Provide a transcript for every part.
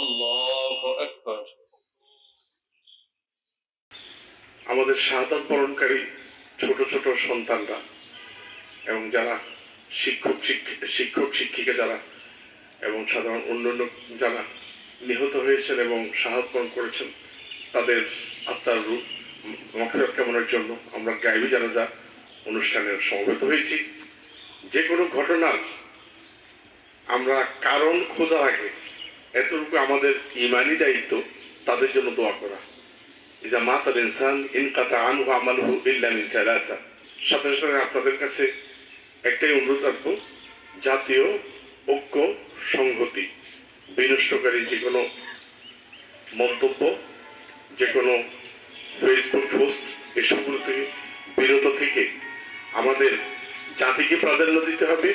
আল্লাহু আকবার। আমাদের শাহাদাত বরণকারী ছোট ছোট সন্তানরা এবং যারা শিক্ষক শিক্ষিকা যারা এবং সাধারণ অন্যান্য যারা নিহত হয়েছেন এবং শাহাদাত বরণ করেছেন, তাদের আত্মার মাগফিরাত কামনার জন্য আমরা গায়বী জানাজা অনুষ্ঠানের সমবেত হয়েছি। যে কোনো ঘটনার আমরা কারণ খোঁজার আগে এতটুকু আমাদের ইমানি দায়িত্ব তাদের জন্য দোয়া করা। ইজা মাতাল ইনসান ইনকাতা আনহু আমালুহু ইল্লা মিন সালাসা। সাথে সাথে আপনাদের কাছে একটাই অনুরোধ রাখবো, জাতীয় ঐক্য সংহতি বিনষ্টকারী যে কোনো মন্তব্য, যে কোনো ফেসবুক পোস্ট এসবগুলো থেকে বিরত থেকে আমাদের জাতিকে প্রাধান্য দিতে হবে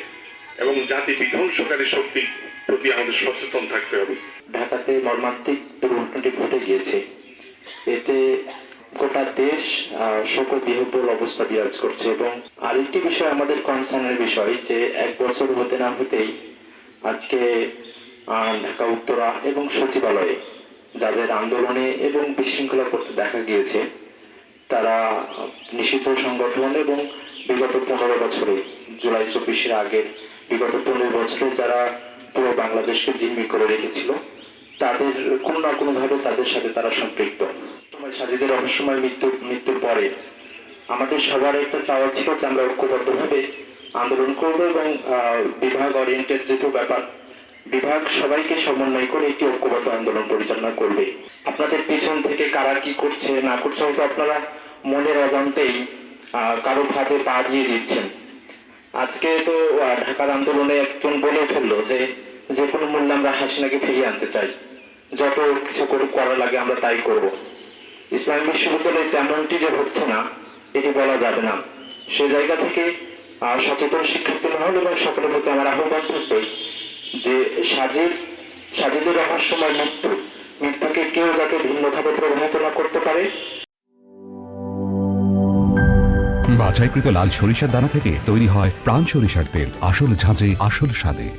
এবং জাতি বিধ্বংসকারী শক্তির প্রতি আমাদের সচেতন থাকতে হবে। ঢাকাতে মর্মান্তিক দুর্ঘটনাটি ঘটে গিয়েছে, এতে গোটা দেশ শোক বিহ্বল অবস্থা বিরাজ করছে। এবং আরেকটি বিষয় আমাদের কনসার্নের বিষয় যে 1 বছর হতে না হতেই আজকে ঢাকা উত্তরা এবং সচিবালয়ে যাদের আন্দোলনে এবং বিশৃঙ্খলা করতে দেখা গিয়েছে, তারা নিষিদ্ধ সংগঠন এবং বিগত 15 বছরে জুলাই 24-এর আগের বিগত 15 বছরে যারা পুরো বাংলাদেশকে জিম্মি করে রেখেছিল, তাদের কোনো না কোনো ভাবে তাদের সাথে তারা সম্পৃক্ত। সাজিদের রহস্যময় মৃত্যুর পরে আমাদের সবার একটা চাওয়া ছিল যে আমরা ঐক্যবদ্ধভাবে আন্দোলন করবো এবং বিভাগ ওরিয়েন্টেড যেহেতু ব্যাপার, বিভাগ সবাইকে সমন্বয় করে একটি ঐক্যবদ্ধ আন্দোলন পরিচালনা করবে। আপনাদের পিছন থেকে কারা কি করছে না করছে হয়তো আপনারা মনের অজান্তেই কারো ফাঁদে পা দিয়ে দিচ্ছেন। আজকে তো ঢাকার আন্দোলনে একজন বলে ফেললো যে কোনো মূল্যে আমরা হাসিনাকে ফিরিয়ে আনতে চাই, যত কিছু করা লাগে আমরা তাই করব। ইসলামী বিশ্ববিদ্যালয়ে তেমনটি যে হচ্ছে না এটি বলা যাবে না। সে জায়গা থেকে সচেতন শিক্ষার্থী মহল এবং সকলের প্রতি আমার আহ্বান থাকবে যে সাজিদের রহস্যময় মৃত্যুকে কেউ যাতে ভিন্নভাবে প্রভাবিত না করতে পারে। বাছাইকৃত লাল সরিষার দানা থেকে তৈরি হয় প্রাণ সরিষার তেল, আসল ঝাঁঝে আসল স্বাদে।